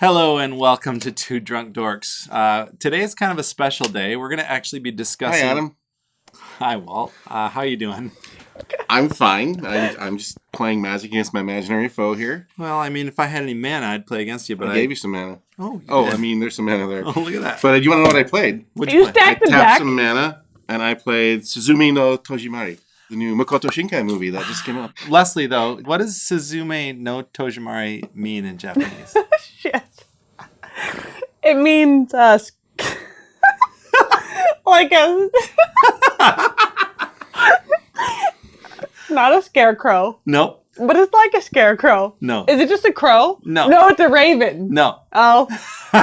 Hello and welcome to Two Drunk Dorks. Today is kind of a special day. We're going to actually be discussing... Hi, Adam. Hi, Walt. How you doing? I'm fine. I'm just playing Magic against my imaginary foe here. Well, I mean, if I had any mana, I'd play against you, but I gave you some mana. Oh, I mean, there's some mana there. Oh, look at that. But you want to know what I played? What'd you play? I tapped some mana, and I played Suzume no Tojimari, the new Makoto Shinkai movie that just came out. Leslie, though, what does Suzume no Tojimari mean in Japanese? Shit. It means like a not a scarecrow. Nope. But it's like a scarecrow. No. Is it just a crow? No. No, it's a raven. No. Oh. All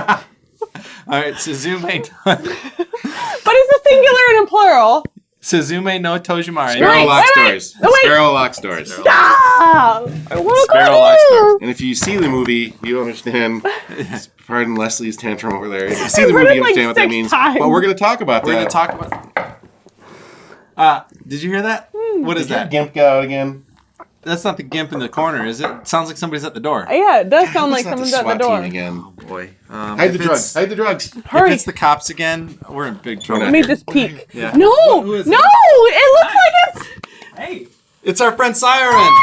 right, Suzume. But it's a singular and a plural. Suzume no Tojimari. Sparrow Lock's Doors. Wait. Sparrow Lock's Doors. Stop! Sparrow Lock's Doors. And if you see the movie, you understand. Pardon Leslie's tantrum over there. If you see the movie, you understand what that means. Times. But we're going to talk about that. We're going to talk about... did you hear that? What is that? Gimp go out again? That's not the gimp in the corner, is it? It sounds like somebody's at the door. Yeah, it does sound like It's not someone's at the SWAT door. team again. Oh, boy. Hide the drugs. Hide the drugs. Hurry. If it's the cops again, we're in big trouble. Let me just peek. Yeah. No! Who is No! it? It looks like it's... Hey, It's our friend Sioren.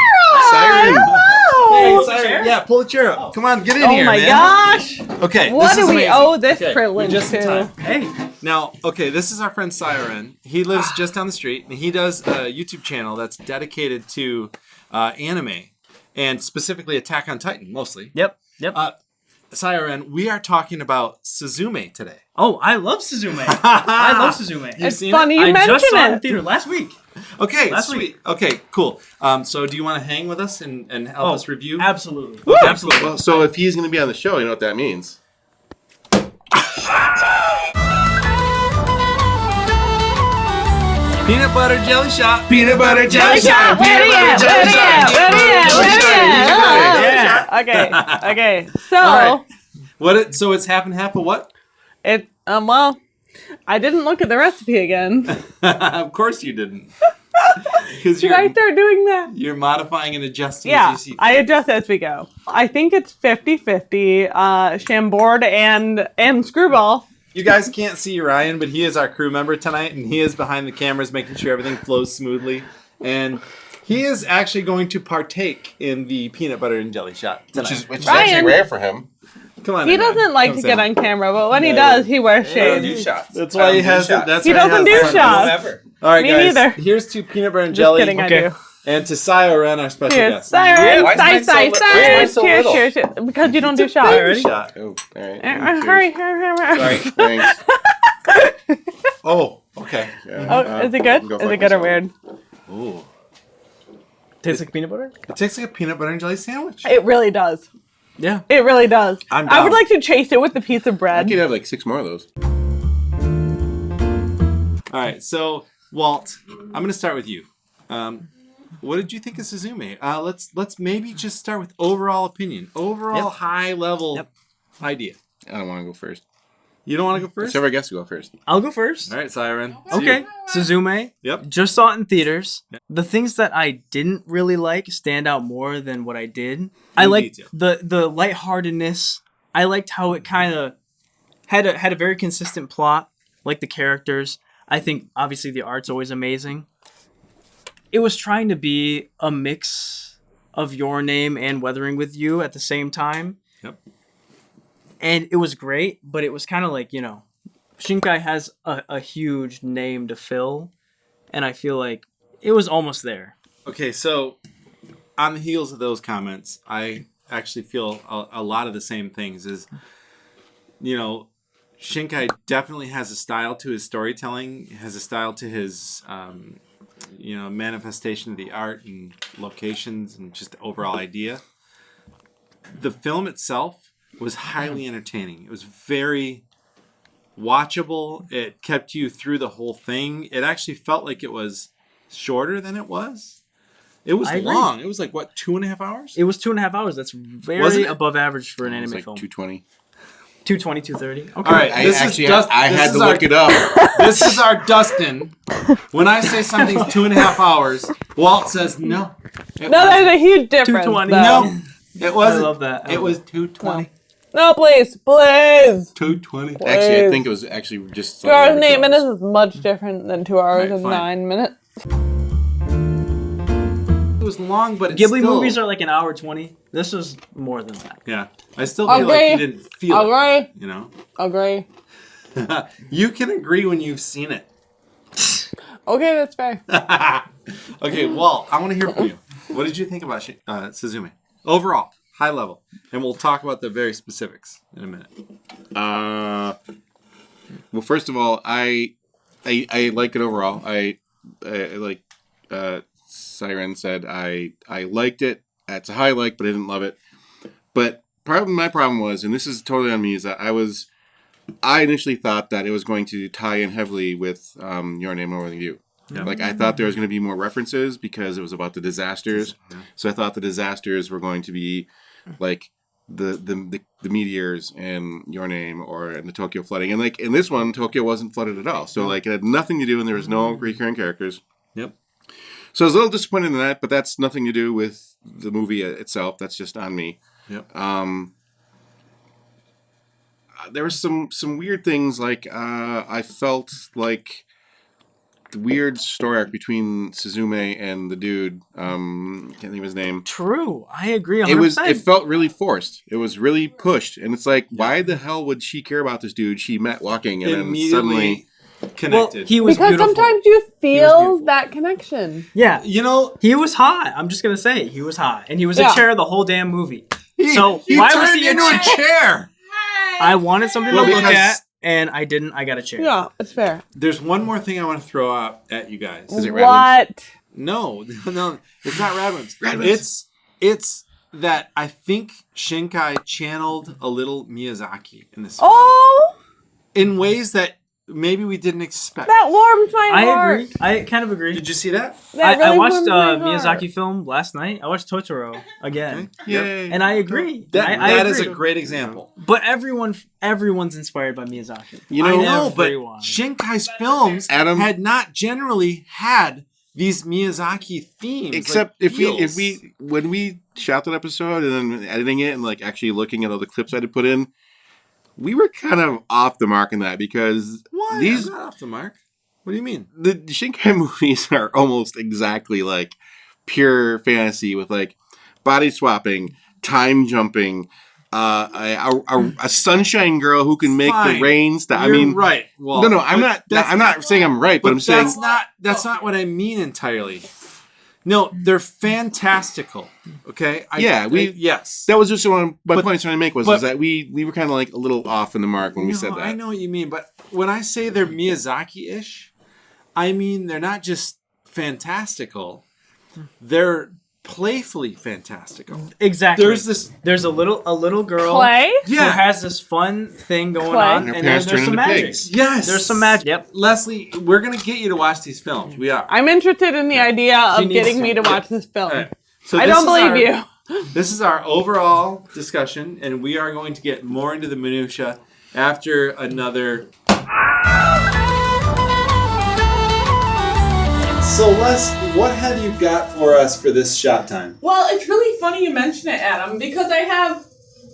Siren. Hello! Hey, Siren. Yeah, pull a chair up. Come on, get in Oh here, my man. gosh! Okay, What this do is we amazing. owe this Okay, privilege you're just in to? time. hey. Now, okay, this is our friend Sioren. He lives just down the street, and he does a YouTube channel that's dedicated to anime, and specifically Attack on Titan, mostly. Yep. Sioren, we are talking about Suzume today. Oh, I love Suzume. I love Suzume. You've It's seen funny it? you I just saw it in mention it. theater last week. Okay, Last sweet. week. Okay, cool. So do you want to hang with us and help us review? Absolutely. Woo! Absolutely. Well, so if he's going to be on the show, you know what that means. Peanut butter jelly shot. Peanut butter jelly shot. Where Peanut he butter at? jelly shot. Where he at? Where he Yeah. at? Okay. So, All right. So it's half and half of what? it, well, I didn't look at the recipe again. Of course you didn't. Because Should I start doing that? you're modifying and adjusting Yeah, as you see. I adjust as we go. I think it's 50-50, Chambord and Screwball. You guys can't see Ryan, but he is our crew member tonight, and he is behind the cameras making sure everything flows smoothly. And he is actually going to partake in the peanut butter and jelly shot tonight. Which is Ryan. actually rare for him. Come on, He in, Ryan. doesn't like Come to get sit. on camera, but when he No, does, he wears I don't do shades. shots. That's why he has. shots. That's He why doesn't has do the- shots. Ever. All right, Me guys. neither. Here's to peanut butter and Just jelly. kidding, I Okay. do. And to Sioren, our special Cheers, guest. Siren, why is mine so Cheers, little? cheers. Because you don't do shots. Alright. Shot. Oh, all right. Hurry. Sorry. Thanks. Oh, okay. Yeah. Oh, is it good? Go Is for it good or myself. weird? Ooh. Tastes like peanut butter? It tastes like a peanut butter and jelly sandwich. It really does. Yeah. It really does. I'm I would down. like to chase it with a piece of I bread. could have like 6 more of those. All right, so Walt, I'm going to start with you. What did you think of Suzume? Let's maybe just start with overall opinion, overall high level idea. I don't want to go first. You don't want to go first? Whichever guest to go first. I'll go first. All right, Siren. it's Okay. you. Suzume. Yep. Just saw it in theaters. The things that I didn't really like stand out more than what I did. I liked detail. the lightheartedness. I liked how it kind of had a very consistent plot, like the characters. I think obviously the art's always amazing. It was trying to be a mix of Your Name and Weathering with You at the same time. Yep. And it was great, but it was kind of like, Shinkai has a huge name to fill, and I feel like it was almost there. Okay, so on the heels of those comments, I actually feel a lot of the same things. Shinkai definitely has a style to his storytelling, has a style to his, manifestation of the art and locations and just the overall idea. The film itself was highly entertaining. It was very watchable. It kept you through the whole thing. It actually felt like it was shorter than it was. It was I agree. long. It was like, what, 2.5 hours? It was 2.5 hours. That's very Wasn't it? above average for an It's anime like film. 220. 220, 230. Okay. All right, I this actually is Dust- I this had is to our- look it up. This is our Dustin. When I say something's 2.5 hours, Walt says no. It No, wasn't. there's a huge difference. 220. though. No, it wasn't. I love that. It was 220. No, please. Please. 2:20. Actually, I think it was actually just 2 hours and 8 $8 minutes is much different than 2 hours Right, and fine. 9 minutes. It was long, but it's Ghibli still... movies are like an hour 20. This was more than that. Yeah. I still feel like you didn't feel it, Agree. you know? Agree. You can agree when you've seen it. Okay, that's fair. Okay, Walt, I want to hear from you. What did you think about Suzume? Overall, high level. And we'll talk about the very specifics in a minute. Well, first of all, I like it overall. I like Sioren said, I liked it. It's a high like, but I didn't love it. But my problem was, and this is totally on me, is that I initially thought that it was going to tie in heavily with Your Name, Lower Than You. Yeah. Like, I thought there was going to be more references because it was about the disasters. Yeah. So I thought the disasters were going to be like the meteors in Your Name or in the Tokyo flooding. And like in this one, Tokyo wasn't flooded at all. So like it had nothing to do, and there was no recurring characters. Yep. So I was a little disappointed in that, but that's nothing to do with the movie itself. That's just on me. Yep. There were some weird things, like I felt like the weird story arc between Suzume and the dude. Can't think of his name. True, I agree. 100%. It felt really forced. It was really pushed, and it's like, why the hell would she care about this dude she met walking, and then suddenly connected? Well, he was because beautiful. sometimes you feel that connection. Yeah, you know, he was hot. I'm just gonna say he was hot, and he was a chair the whole damn movie. So he why turned was he into a chair? I wanted something to look at, and I didn't. I got a chair. Yeah, it's fair. There's one more thing I want to throw out at you guys. Is it What? No, it's not RADWIMPS. It's that I think Shinkai channeled a little Miyazaki in this film. Oh, In ways that maybe we didn't expect. that warms my heart. Agree. I kind of agree. Did you see that? That I really watched warms my heart. Miyazaki film last night. I watched Totoro again. Okay. Yay. And I agree. That I is agree. a great example. But everyone's inspired by Miyazaki. You know, I know, but Everyone. Shinkai's films Adam- had not generally had these Miyazaki themes. Except like if we when we shot that episode and then editing it and like actually looking at all the clips I had to put in, we were kind of off the mark in that because Why? these I'm not off the mark. What do you mean? the Shinkai movies are almost exactly like pure fantasy with like body swapping, time jumping, a sunshine girl who can make Fine. the rain stop. I You're mean, right. Well, no, I'm not saying I'm right, but I'm saying that's not what I mean entirely. No, they're fantastical. Okay. Yes. that was just one of my points trying to make was but- that we were kind of like a little off in the mark when we said that. I know what you mean, but when I say they're Miyazaki-ish, I mean they're not just fantastical; they're playfully fantastical. Exactly. There's a little girl Clay? who has this fun thing going Clay? on, And her and parents there's turn some into magic. pigs. Yes, There's some magic. Yep. Leslie, we're gonna get you to watch these films. We are. I'm interested in the idea of needs getting to. me to watch this film. All right. So I this don't is believe our- you. This is our overall discussion, and we are going to get more into the minutia after another. So, Les, what have you got for us for this shot time? Well, it's really funny you mention it, Adam, because I have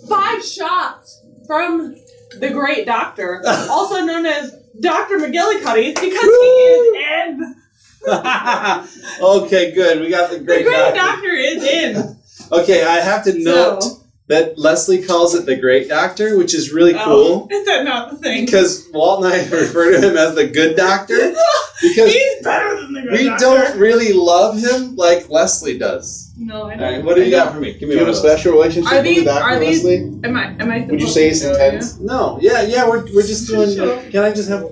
5 shots from the Great Doctor, also known as Dr. McGillicuddy, because he is in. Okay, good. We got the Great Doctor. Doctor is in. Okay, I have to note that Leslie calls it the Great Doctor, which is really cool. Is that not the thing? Because Walt and I refer to him as the Good Doctor. Because He's better than the Good we Doctor. don't really love him like Leslie does. No, I All don't. right, what do you got for me? Give Do me you have one a of those. special relationship Are with the these- doctor, are these- Leslie? Am I Would you say it's intense? No, yeah, we're just doing. Can I just have?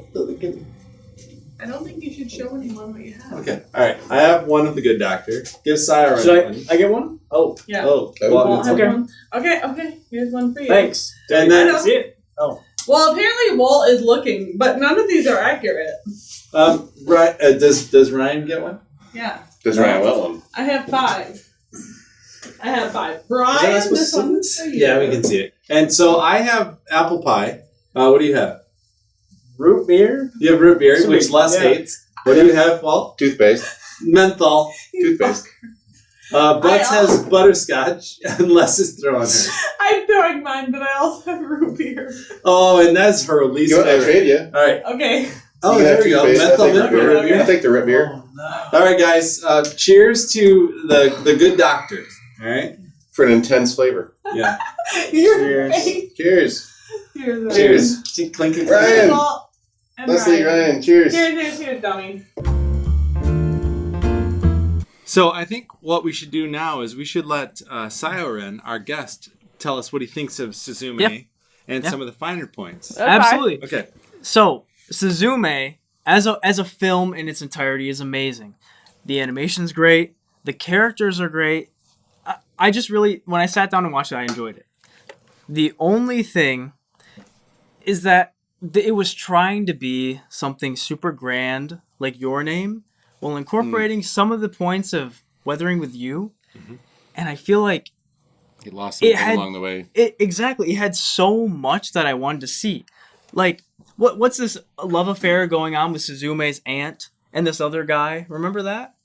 I don't think you should show anyone what you have. Okay, all right. I have one of the Good Doctor. Give Sioren Should one. I get one? Oh, Yeah. Oh, Okay. well, Walt has Okay. one. Okay. Here's one for you. thanks. and then See it? Oh, Well, apparently Walt is looking, but none of these are accurate. right. Does Ryan get one? Yeah. Does Ryan want one? I have 5. Brian, this one's for you. Yeah, we can see it. And so I have apple pie. What do you have? root beer. You have root beer, Sweet. which Les Yeah. hates. What do you have, Walt? Toothpaste. Menthol. Toothpaste. Butts has butterscotch, and Les is throwing hers. I'm throwing mine, but I also have root beer. Oh, and that's her least You want I favorite. trade you? All right. Okay. Oh, You there got we go. toothpaste, Menthol I'll take milk root or root beer. beer? I'll take the root beer. Oh, no. All right, guys. Cheers to the good doctor. All right. For an intense flavor. Yeah. Your Cheers. face. Cheers. Cheers. Cheers. Clinky. Ryan. Walt and Leslie, Ryan, cheers. Cheers, dummy. So I think what we should do now is we should let Sioren, our guest, tell us what he thinks of Suzume Yep. and Yep. some of the finer points. Okay. Absolutely. Okay. So, Suzume, as a film in its entirety, is amazing. The animation's great. The characters are great. I just really, when I sat down and watched it, I enjoyed it. The only thing is that it was trying to be something super grand, like Your Name, while incorporating some of the points of Weathering with You. Mm-hmm. And I feel like He lost something along the way. Exactly. It had so much that I wanted to see. Like, what's this love affair going on with Suzume's aunt and this other guy? Remember that?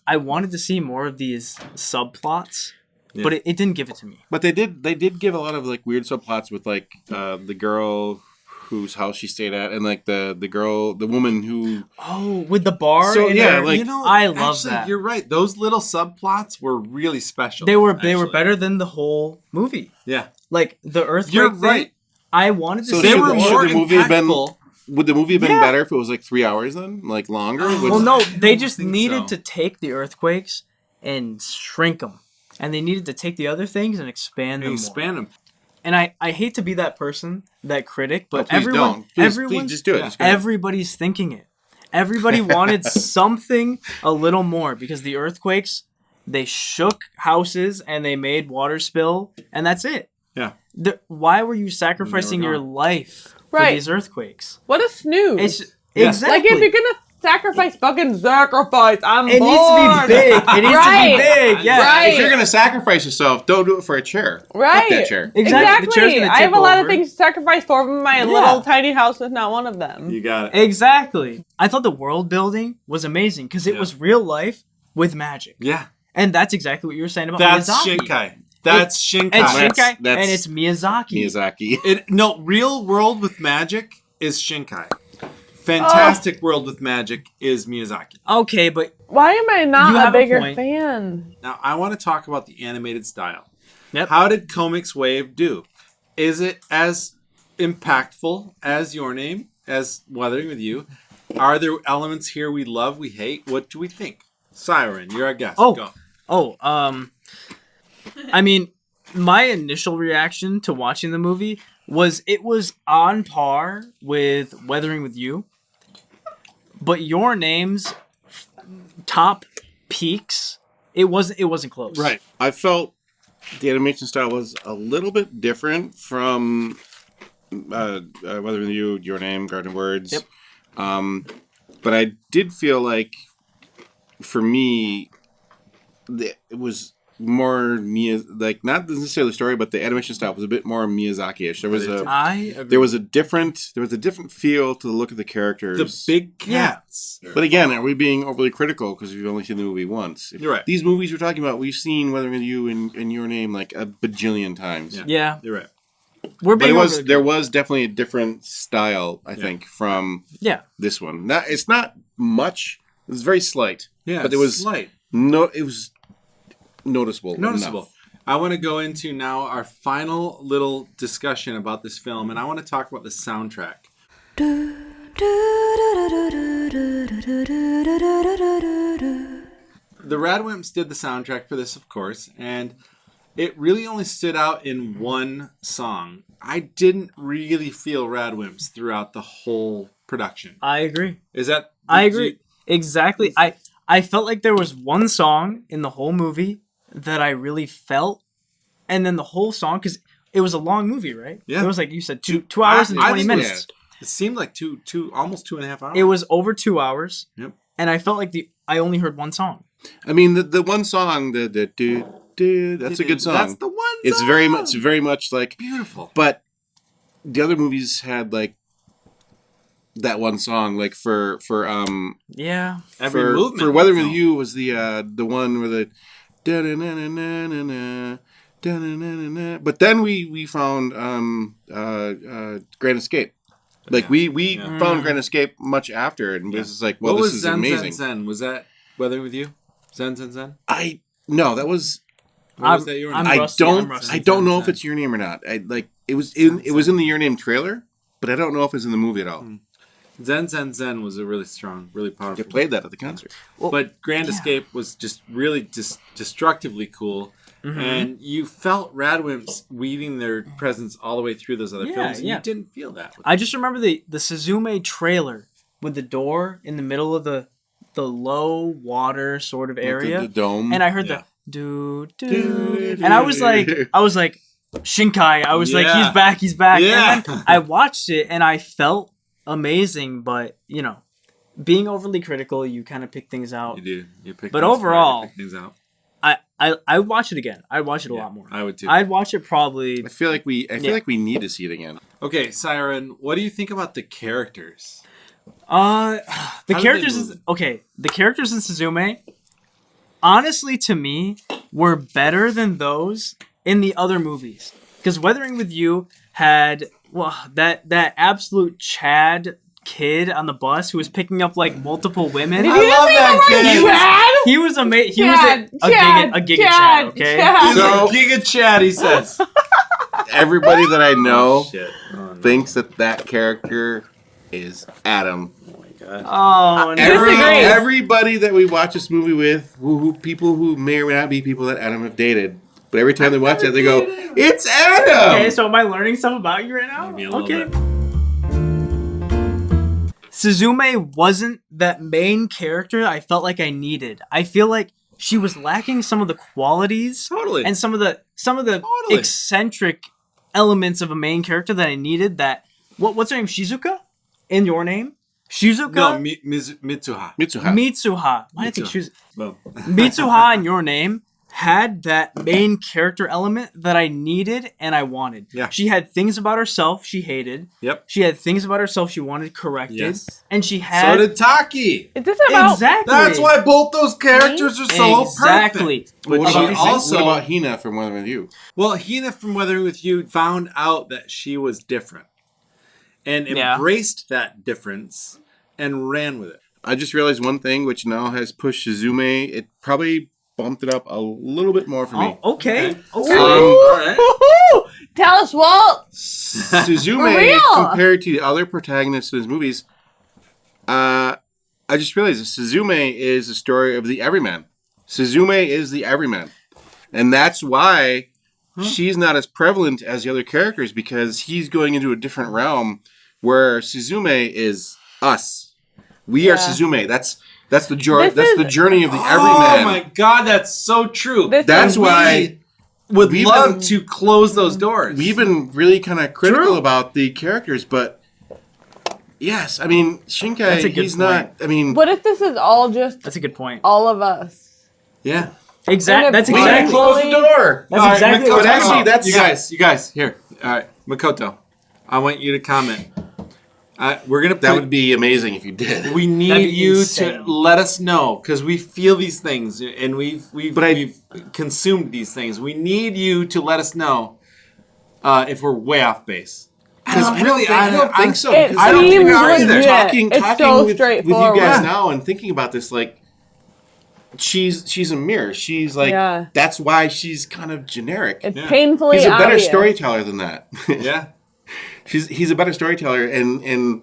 I wanted to see more of these subplots, but it didn't give it to me. But they did give a lot of like weird subplots with like the girl whose house she stayed at, and like the woman who. Oh, with the bar. So, in yeah, there? like- I love actually, that. You're right. Those little subplots were really special. They were actually. better than the whole movie. Yeah. Like the earthquake You're thing, right. I wanted to So see They should were the- more. more should the movie have been- impactful. Would the movie have been Yeah. better if it was like 3 hours then, like longer? Well, no, they don't just think needed so. to take the earthquakes and shrink them, and they needed to take the other things and expand them. And more. expand them. And I hate to be that person, that critic, but please don't. Please everyone's just do it. Just go ahead. everybody's thinking it. Everybody wanted something a little more because the earthquakes, they shook houses and they made water spill, and that's it. Yeah. Why were you sacrificing your gone. life for Right. these earthquakes? What a snooze. It's Yeah. exactly. Like, if you're gonna sacrifice, fucking sacrifice. I'm it needs to be big. It needs Right. to be big. Yeah. Right. If you're gonna sacrifice yourself, don't do it for a chair. Right. Fuck that chair. Exactly. The chair's gonna I have tip a lot of over. things to sacrifice for, but my little tiny house is not one of them. You got it. Exactly. I thought the world building was amazing because it Yeah. was real life with magic. Yeah. And that's exactly what you were saying about That's Miyazaki. Shinkai. That's Shinkai. It's That's- Shinkai that's and it's Miyazaki. Miyazaki. No, real world with magic is Shinkai. Fantastic world with magic is Miyazaki. Okay, but Why am I You not have a a bigger point. fan? Now, I want to talk about the animated style. Yep. How did Comics Wave do? Is it as impactful as Your Name, as Weathering with You? Are there elements here we love, we hate? What do we think? Siren, you're our guest. Oh. Go. I mean, my initial reaction to watching the movie was it was on par with Weathering with You, but Your Name's top peaks, it wasn't close. Right. I felt the animation style was a little bit different from whether you, Your Name, Garden Words. Yep. But I did feel like, for me, it was more like not necessarily the story, but the animation style was a bit more Miyazaki-ish. There was I agree. there was a different feel to the look of the characters. The big cats. But again, are we being overly critical because we've only seen the movie once? You're right. These movies we're talking about, we've seen Weathering with You and Your Name like a bajillion times. Yeah. Yeah, You're right. we're But being there was definitely a different style, I think, from yeah. this one. It's not much. It was very slight. Yeah, But it was slight. it was noticeable. Noticeable. enough. I want to go into now our final little discussion about this film, and I want to talk about the soundtrack. The RADWIMPS did the soundtrack for this, of course, and it really only stood out in one song. I didn't really feel RADWIMPS throughout the whole production. I agree. Is that? I agree. Exactly. I felt like there was one song in the whole movie that I really felt, and then the whole song, because it was a long movie, right? Yeah. It was like you said, 2 hours and I 20 think minutes. It seemed like almost 2.5 hours. It was over 2 hours. Yep. And I felt like I only heard one song. I mean, the one song, that's a good song. That's the one. It's song. very much like. Beautiful. But the other movies had like that one song, like for Yeah. Every for movement. Weathering of with the You was the one where da-na-na-na-na-na, da-na-na-na-na. But then we found Grand Escape. Like we found Grand Escape much after, and this is like, well, what this was is Zen, amazing. Zen? Was that Weathering with You? Zen, Zen, Zen? No, that was. What was that your name? I rusty, don't. I'm rusty. I don't know Zen, if Zen. it's Your Name or not. It was in the Your Name trailer, but I don't know if it's in the movie at all. Zen, Zen, Zen was a really strong, really powerful. They played that at the concert. But Grand Escape was just really destructively cool. And you felt RADWIMPS weaving their presence all the way through those other films. And you didn't feel that. I just remember the Suzume trailer with the door in the middle of the low water sort of area. The dome. And I heard the do do, and I was like Shinkai. I was like, he's back. Yeah. And then I watched it and I felt amazing, but you know, being overly critical, you kind of pick things out. You do. You pick. But things overall, apart, you pick things out. I would watch it again. I'd watch it a lot more. I would too. I'd watch it probably. I feel like we need to see it again. Okay, Siren, what do you think about the characters? The did characters they is move? okay. The characters in Suzume, honestly, to me, were better than those in the other movies. Because Weathering with You had that absolute Chad kid on the bus who was picking up like multiple women. Did you say the word Chad? He was amazing. He Chad, was a giga Chad. Okay. He's So- a Giga Chad, he says. Everybody that I know Shit. Oh, no. thinks that character is Adam. Oh my god. Oh no. Disagree. Everybody that we watch this movie with, people who may or may not be people that Adam have dated, but every time they watch it, they go, "It's Adam." Okay, so am I learning stuff about you right now? Maybe a little Okay. bit. Suzume wasn't that main character I felt like I needed. I feel like she was lacking some of the qualities Totally. and some of the Totally. eccentric elements of a main character that I needed. That what's her name? Shizuka? In Your Name? Shizuka? No, Mitsuha. Mitsuha. Mitsuha. Why did I think Mitsuha. she was Boom. Mitsuha in Your Name had that main character element that I needed and I wanted. Yeah. She had things about herself she hated. Yep. She had things about herself she wanted corrected. Yes. And she So had did Taki. Is this about? exactly. That's why both those characters are so exactly. perfect. What She about, also- what about Hina from Weathering with You? Well, Hina from Weathering with You found out that she was different and Yeah. embraced that difference and ran with it. I just realized one thing, which now has pushed Suzume. It probably bumped it up a little bit more for me. Oh, okay. Okay. Okay. All right. Woohoo! Tell us, Walt. For Suzume, real? compared to the other protagonists in his movies, I just realized that Suzume is the story of the everyman. Suzume is the everyman. And that's why she's not as prevalent as the other characters, because he's going into a different realm where Suzume is us. We are Yeah. Suzume. That's the journey. This That's is- the journey of the Oh everyman. my god, that's so true. This That's is- why Would we've love been- to close those doors. we've been really kind of critical True. about the characters, but yes, I mean Shinkai. That's a good He's not. I mean, What if this is all just That's a good point. all of us? Yeah. Exactly. That's We we can can exactly. close the door. That's All right, exactly Makoto, what But actually, that's you guys here. All right, Makoto, I want you to comment. We're gonna. That would be amazing if you did. We That'd need be you insane. to let us know because we feel these things and we've But consumed these things. We need you to let us know if we're way off base. I don't think so. It because I don't think seems we are legit. either. Talking It's so with you straightforward. guys now and thinking about this, like she's a mirror. She's like Yeah. that's why she's kind of generic. It's Yeah. painfully He's a better obvious. storyteller than that. Yeah. He's a better storyteller, and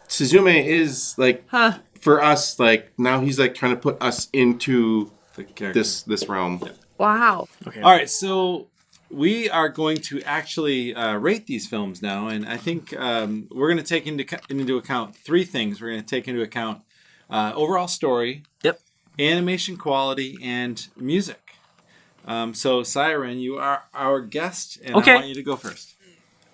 Suzume is like Huh. for us, like now he's like trying to put us into The character. this realm. Wow. Okay. All right, so we are going to actually rate these films now, and I think we're going to take into account three things. We're going to take into account overall story, Yep. animation quality, and music. So, Siren, you are our guest, and Okay. I want you to go first.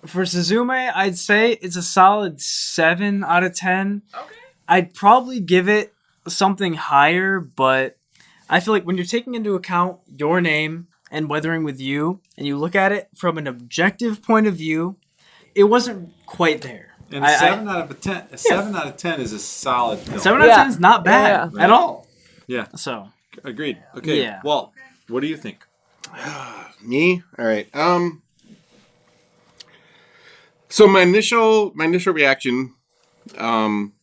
For Suzume, I'd say it's a solid 7 out of 10. Okay. I'd probably give it something higher, but I feel like when you're taking into account Your Name and Weathering with You, and you look at it from an objective point of view, it wasn't quite there. And a 7 out of 10. A 7 out of 10 is a solid film. 7 out of Yeah. 10 is not bad Yeah. at all. Yeah, So, agreed. Okay, Yeah. Walt. What do you think? Me? All right. So my initial reaction,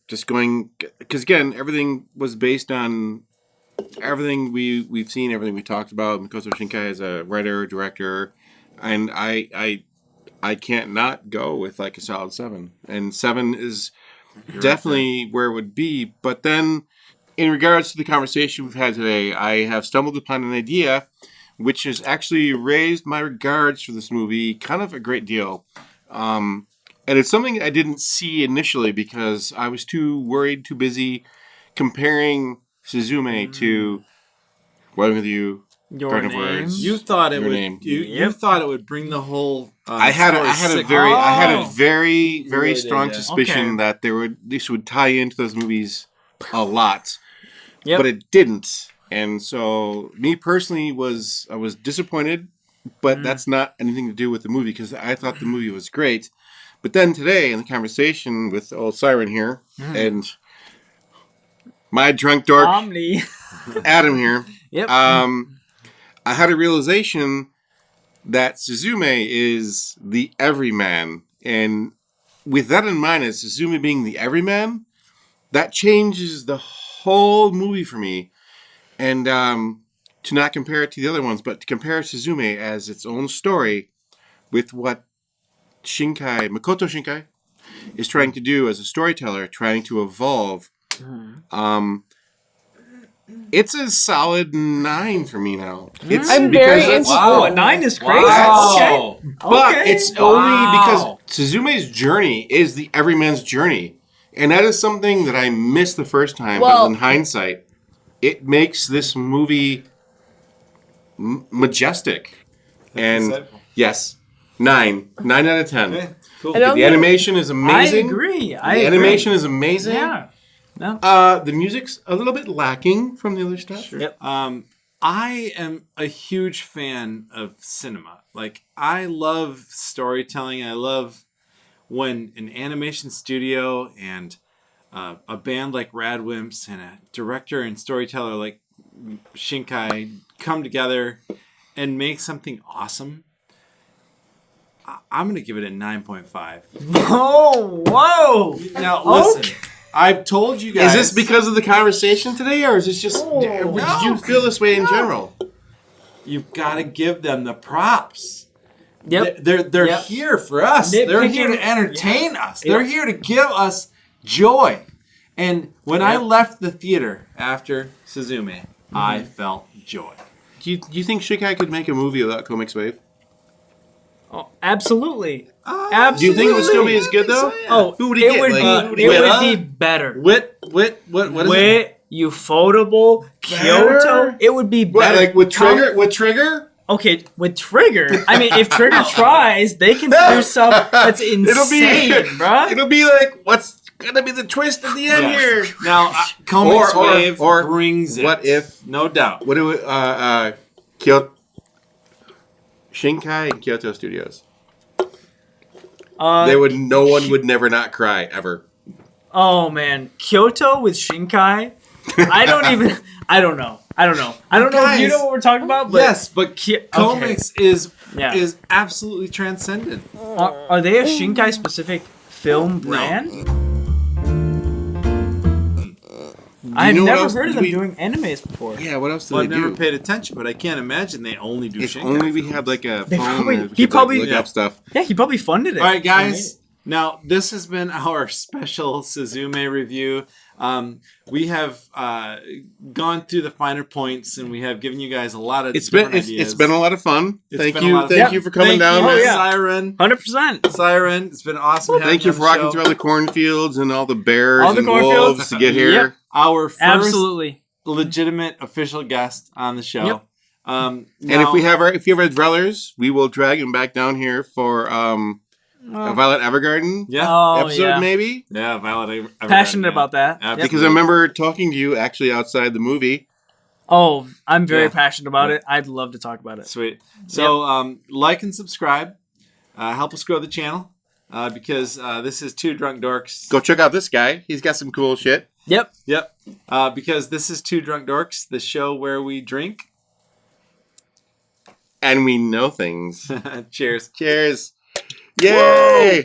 just going, because again, everything was based on everything we've seen, everything we talked about. Makoto Shinkai is a writer, director, and I can't not go with like a solid 7. And 7 is definitely where it would be. But then, in regards to the conversation we've had today, I have stumbled upon an idea which has actually raised my regards for this movie kind of a great deal. And it's something I didn't see initially because I was too worried, too busy comparing Suzume to What With You, Your Garden of name. Words. You thought it Your would. name. You thought it would bring the whole. I had a story very You really did, strong yeah. suspicion Okay. that this would tie into those movies a lot, Yep. but it didn't. And so, me personally, I was disappointed, but that's not anything to do with the movie because I thought the movie was great. But then today, in the conversation with old Sioren here and my drunk dork Omni. Adam here, Yep. I had a realization that Suzume is the everyman. And with that in mind, as Suzume being the everyman, that changes the whole movie for me. And to not compare it to the other ones, but to compare Suzume as its own story with what Makoto Shinkai, is trying to do as a storyteller, trying to evolve. It's a solid 9 for me now. It's I'm because very that's- into- Oh, a 9 is crazy. Wow. Okay. But Okay. it's only because Wow. Suzume's journey is the everyman's journey. And that is something that I missed the first time, Well- but in hindsight, it makes this movie majestic. And insightful. yes, 9 out of 10. Okay, cool. I don't The animation is amazing. I agree. The animation is amazing. Yeah. No. The music's a little bit lacking from the other stuff. Yep. I am a huge fan of cinema. Like, I love storytelling. I love when an animation studio and a band like RADWIMPS and a director and storyteller like Shinkai come together and make something awesome. I'm going to give it a 9.5. Oh, whoa. Now, listen. I've told you guys. Is this because of the conversation today, or is this just... did you feel this way in general? You've got to give them the props. Yep. They're Yep. here for us. They're here to Nitpicking- entertain us. Yep. They're here to give us joy. And when I Yep. left the theater after Suzume, I felt joy. Do you think Shinkai could make a movie without Comics Wave? Oh, absolutely. Do you think it would still be as good, though? Oh, Who would he it get? would Like, be. who would It he get? would be better. What is it? With Ufotable, Kyoto, it would be What, better. like with Trigger? With Trigger? Okay, with Trigger. I mean, if Trigger tries, they can do stuff that's insane, bruh. It'll be like, what's gonna be the twist at the end Yeah. here? Now, Comics Or- Wave or brings it. what if- No doubt. What do Kyoto, Shinkai and Kyoto Studios? No one would never not cry ever. Oh man, Kyoto with Shinkai. I don't know. I don't know if you Guys, know what we're talking about, but Yes, but okay. Comics is Yeah. absolutely transcendent. Are they a Shinkai specific film brand? I've know what never else heard of do them we- doing animes before. Yeah, what else do Well, I've they never do? paid attention, but I can't imagine they only do If Shinkai only we films. had like a They phone probably- and we he could, probably- look Yeah. up stuff. Yeah, he probably funded it. All right, guys. Now, this has been our special Suzume review. We have gone through the finer points, and we have given you guys a lot of It's been different ideas. it's been a lot of fun. It's Thank been a you, lot of thank fun. you for coming Thank down. you, man. Oh, yeah. Siren. 100%. Siren, it's been awesome. having Thank you you for on the walking show. through all the cornfields and all the bears All the and cornfields. wolves to get here. Yep. Our first Absolutely. legitimate official guest on the show. Yep. And if you have our dwellers, we will drag them back down here for a Violet Evergarden yeah, episode, yeah. maybe. yeah, Violet. Passionate about that. Absolutely. Because I remember talking to you actually outside the movie. Oh, I'm very Yeah. passionate about it. I'd love to talk about it. Sweet. So, like and subscribe. Help us grow the channel because this is Two Drunk Dorks. Go check out this guy. He's got some cool shit. Yep. Yep. Because this is Two Drunk Dorks, the show where we drink and we know things. Cheers. Cheers. Yay!